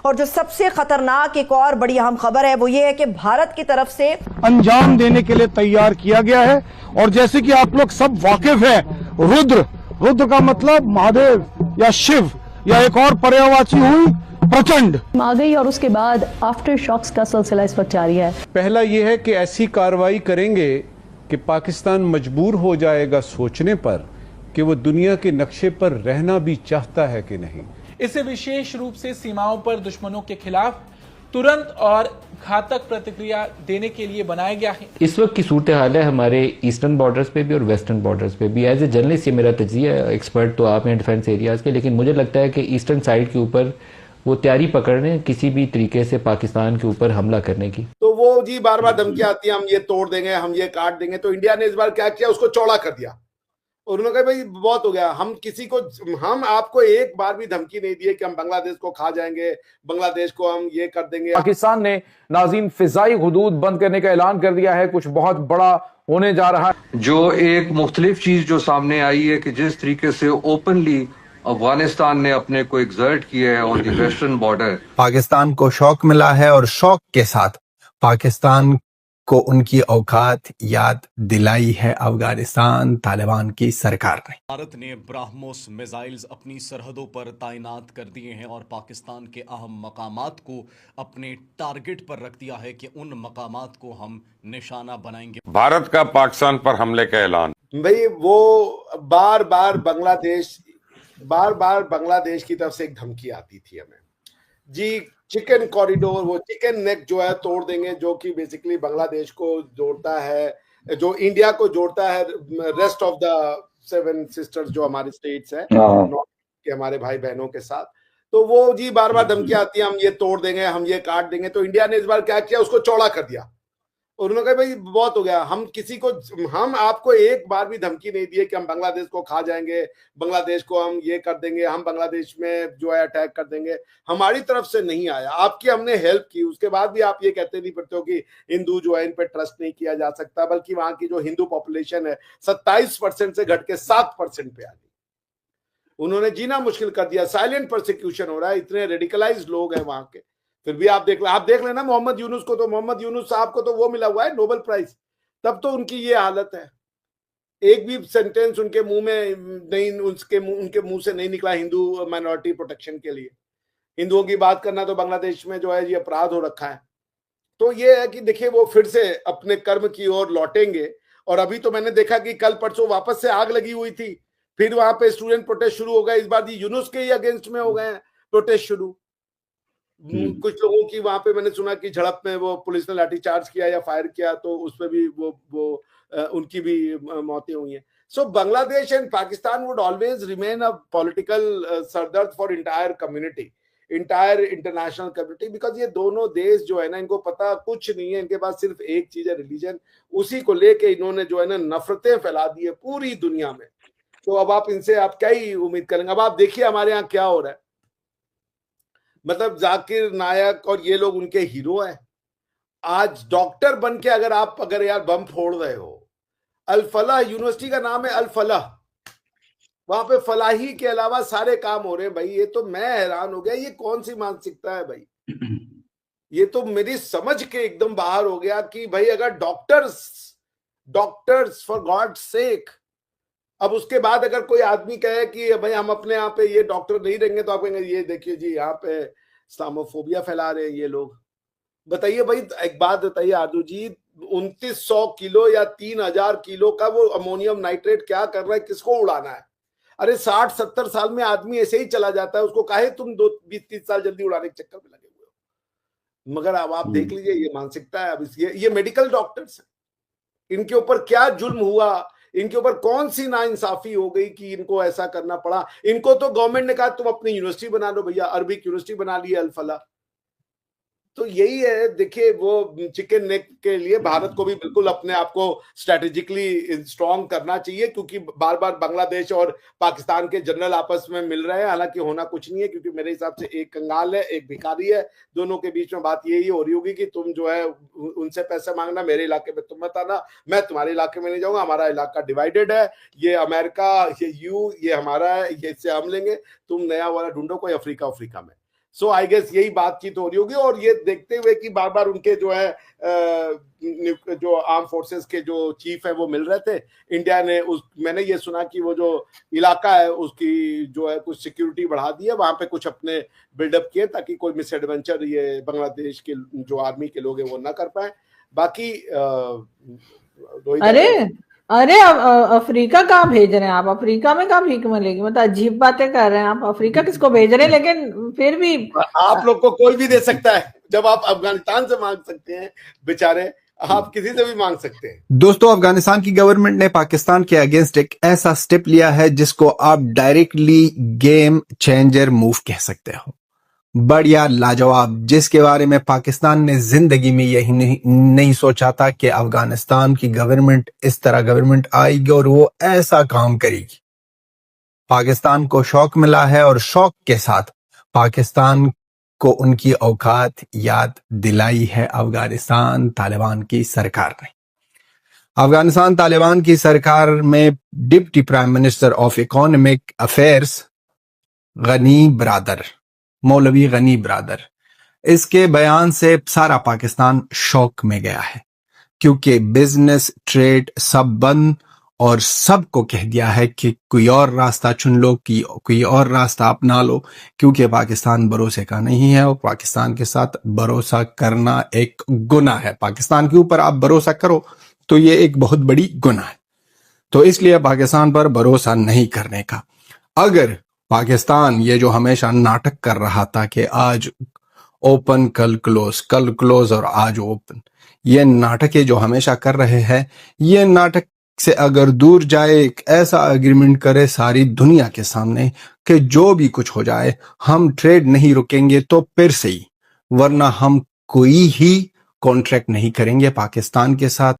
और जो सबसे खतरनाक एक और बड़ी अहम खबर है वो ये है कि भारत की तरफ से अंजाम देने के लिए तैयार किया गया है। और जैसे कि आप लोग सब वाकिफ हैं, रुद्र का मतलब महादेव या शिव या एक और पर्यायवाची हुई प्रचंड आ गई और उसके बाद आफ्टर शॉक्स का सिलसिला इस वक्त जारी है। पहला यह है कि ऐसी कार्रवाई करेंगे कि पाकिस्तान मजबूर हो जाएगा सोचने पर कि वो दुनिया के नक्शे पर रहना भी चाहता है कि नहीं। इसे विशेष रूप से सीमाओं पर दुश्मनों के खिलाफ तुरंत और घातक प्रतिक्रिया देने के लिए बनाया गया है। इस वक्त की सूरत हाल है हमारे ईस्टर्न बॉर्डर्स पे भी और वेस्टर्न बॉर्डर्स पे भी। एज ए जर्नलिस्ट ये मेरा तजिया है, एक्सपर्ट तो आप हैं डिफेंस एरियाज के, लेकिन मुझे लगता है कि ईस्टर्न साइड के ऊपर वो तैयारी पकड़ रहे हैं किसी भी तरीके से पाकिस्तान के ऊपर हमला करने की। तो वो जी बार बार धमकियां आती हैं, हम ये तोड़ देंगे, हम ये काट देंगे। तो इंडिया ने इस बार क्या किया, उसको चौड़ा कर दिया और उन्होंने कहा भाई बहुत हो गया, हम आपको एक बार भी धमकी नहीं दी कि हम बांग्लादेश को खा जाएंगे, बांग्लादेश को हम ये कर देंगे। पाकिस्तान ने नाज़रीन फिजाई हुदूद बंद करने का ऐलान कर दिया है। कुछ बहुत बड़ा होने जा रहा है। जो एक मुख्तलिफ चीज जो सामने आई है कि जिस तरीके से ओपनली अफगानिस्तान ने अपने को एग्जर्ट किया है on the western border, Pakistan को शौक मिला है और शौक के साथ पाकिस्तान को उनकी औकात याद दिलाई है अफगानिस्तान तालिबान की सरकार ने। भारत ने ब्राह्मोस मिसाइल्स अपनी सरहदों पर तैनात कर दिए हैं और पाकिस्तान के अहम मकामात को अपने टारगेट पर रख दिया है कि उन मकामात को हम निशाना बनाएंगे। भारत का पाकिस्तान पर हमले का ऐलान। भाई वो बार बार बांग्लादेश की तरफ से एक धमकी आती थी हमें जी, चिकन कॉरिडोर, वो चिकन नेक जो है तोड़ देंगे, जो कि बेसिकली बांग्लादेश को जोड़ता है, जो इंडिया को जोड़ता है रेस्ट ऑफ द 7 सिस्टर्स जो हमारे स्टेट्स हैं के हमारे भाई बहनों के साथ। तो वो जी बार बार धमकी आती है, हम ये तोड़ देंगे, हम ये काट देंगे। तो इंडिया ने इस बार क्या किया, उसको चौड़ा कर दिया और उन्होंने कहा भाई बहुत हो गया, हम आपको एक बार भी धमकी नहीं दी कि हम बांग्लादेश को खा जाएंगे, बांग्लादेश को हम ये कर देंगे, हम बांग्लादेश में जो है अटैक कर देंगे। हमारी तरफ से नहीं आया, आपकी हमने हेल्प की, उसके बाद भी आप ये कहते नहीं पड़ते हो कि हिंदू जो है इन पे ट्रस्ट नहीं किया जा सकता। बल्कि वहां की जो हिंदू पॉपुलेशन है 27% से घट के 7% पे आ गई। उन्होंने जीना मुश्किल कर दिया, साइलेंट प्रोसिक्यूशन हो रहा है, इतने रेडिकलाइज लोग हैं वहां के। फिर भी आप देख लेना मोहम्मद यूनुस को, तो मोहम्मद यूनुस साहब को तो वो मिला हुआ है नोबेल प्राइज, तब तो उनकी ये हालत है। एक भी सेंटेंस उनके मुंह में नहीं, उनके मुंह से नहीं निकला हिंदू माइनॉरिटी प्रोटेक्शन के लिए। हिंदुओं की बात करना तो बांग्लादेश में जो है ये अपराध हो रखा है। तो ये है कि देखिए वो फिर से अपने कर्म की ओर लौटेंगे। और अभी तो मैंने देखा कि कल परसों वापस से आग लगी हुई थी, फिर वहां पे स्टूडेंट प्रोटेस्ट शुरू हो गए। इस बार यूनुस के ही अगेंस्ट में हो गए हैं प्रोटेस्ट शुरू। कुछ लोगों की वहां पे मैंने सुना कि झड़प में वो पुलिस ने लाठीचार्ज किया या फायर किया, तो उसमें भी वो उनकी भी मौतें हुई हैं। So Bangladesh and Pakistan would always remain a political सरदर्द for entire community, entire international community, because ये दोनों देश जो है ना, इनको पता कुछ नहीं है, इनके पास सिर्फ एक चीज है, रिलीजन। उसी को लेके इन्होंने जो है ना नफरतें फैला दी है पूरी दुनिया में। तो अब आप इनसे आप क्या ही उम्मीद करेंगे। अब आप देखिए हमारे यहाँ क्या हो रहा है, मतलब जाकिर नायक और ये लोग उनके हीरो हैं। आज डॉक्टर बन के अगर यार बम फोड़ रहे हो, अल फलाह यूनिवर्सिटी का नाम है अल फलाह, वहां पे फलाही के अलावा सारे काम हो रहे हैं भाई। ये तो मैं हैरान हो गया, ये कौन सी मानसिकता है भाई, ये तो मेरी समझ के एकदम बाहर हो गया कि भाई अगर डॉक्टर्स फॉर गॉड सेक, अब उसके बाद अगर कोई आदमी कहे कि भाई हम अपने यहाँ पे ये डॉक्टर नहीं रहेंगे, तो आप कहेंगे ये देखिए जी यहाँ पे इस्लामोफोबिया फैला रहे हैं ये लोग। बताइए भाई, एक बात बताइए आदू जी, 2900 किलो या 3000 किलो का वो अमोनियम नाइट्रेट क्या कर रहा है, किसको उड़ाना है? अरे 60-70 साल में आदमी ऐसे ही चला जाता है, उसको काहे तुम 20-30 साल जल्दी उड़ाने के चक्कर में लगे हुए हो? मगर अब आप देख लीजिए ये मानसिकता है। अब ये मेडिकल डॉक्टर्स हैं, इनके ऊपर क्या जुल्म हुआ, इनके ऊपर कौन सी नाइंसाफी हो गई कि इनको ऐसा करना पड़ा। इनको तो गवर्नमेंट ने कहा तुम अपनी यूनिवर्सिटी बना लो भैया, अरबिक यूनिवर्सिटी बना ली अल फलाह। तो यही है, देखिए वो चिकन नेक के लिए भारत को भी बिल्कुल अपने आप को स्ट्रेटेजिकली स्ट्रॉन्ग करना चाहिए, क्योंकि बार बार बांग्लादेश और पाकिस्तान के जनरल आपस में मिल रहे हैं। हालांकि होना कुछ नहीं है, क्योंकि मेरे हिसाब से एक कंगाल है एक भिखारी है, दोनों के बीच में बात यही हो रही होगी कि तुम जो है उनसे पैसे मांगना, मेरे इलाके में तुम मत आना, मैं तुम्हारे इलाके में नहीं जाऊंगा, हमारा इलाका डिवाइडेड है, ये अमेरिका ये हमारा है, ये इससे हम लेंगे, तुम नया वाला ढूंढो कोई अफ्रीका में। सो आई गेस यही बातचीत हो रही होगी। और ये देखते हुए कि बार बार उनके जो है जो आर्म फोर्सेस के जो चीफ है वो मिल रहे थे, इंडिया ने मैंने ये सुना कि वो जो इलाका है उसकी जो है कुछ सिक्योरिटी बढ़ा दी है, वहां पे कुछ अपने बिल्डअप किए ताकि कोई मिस एडवेंचर ये बांग्लादेश के जो आर्मी के लोग हैं वो ना कर पाए। बाकी अरे अफ्रीका कहाँ भेज रहे हैं आप? अफ्रीका में कहाँ भीख मिलेगी? मतलब अजीब बातें कर रहे हैं आप। अफ्रीका किसको भेज रहे हैं? लेकिन फिर भी आप लोग को कोई भी दे सकता है। जब आप अफगानिस्तान से मांग सकते हैं, बेचारे आप किसी से भी मांग सकते हैं। दोस्तों, अफगानिस्तान की गवर्नमेंट ने पाकिस्तान के अगेंस्ट एक ऐसा स्टेप लिया है जिसको आप डायरेक्टली गेम चेंजर मूव कह सकते हो। बढ़िया, लाजवाब, जिसके बारे में पाकिस्तान ने जिंदगी में यही नहीं सोचा था कि अफगानिस्तान की गवर्नमेंट इस तरह गवर्नमेंट आएगी और वो ऐसा काम करेगी। पाकिस्तान को शौक मिला है और शौक के साथ पाकिस्तान को उनकी औकात याद दिलाई है अफगानिस्तान तालिबान की सरकार ने। अफगानिस्तान तालिबान की सरकार में deputy prime minister of economic affairs मौलवी गनी ब्रादर, इसके बयान से सारा पाकिस्तान शौक में गया है, क्योंकि बिजनेस ट्रेड सब बंद और सबको कह दिया है कि कोई और रास्ता चुन लो, कि कोई और रास्ता अपना लो, क्योंकि पाकिस्तान भरोसे का नहीं है और पाकिस्तान के साथ भरोसा करना एक गुनाह है। पाकिस्तान के ऊपर आप भरोसा करो तो ये एक बहुत बड़ी गुनाह है। तो इसलिए पाकिस्तान पर भरोसा नहीं करने का। अगर पाकिस्तान ये जो हमेशा नाटक कर रहा था कि आज ओपन कल क्लोज और आज ओपन, ये नाटक जो हमेशा कर रहे हैं, ये नाटक से अगर दूर जाए, एक ऐसा एग्रीमेंट करे सारी दुनिया के सामने कि जो भी कुछ हो जाए हम ट्रेड नहीं रुकेंगे, तो फिर से ही, वरना हम कोई ही कॉन्ट्रैक्ट नहीं करेंगे पाकिस्तान के साथ।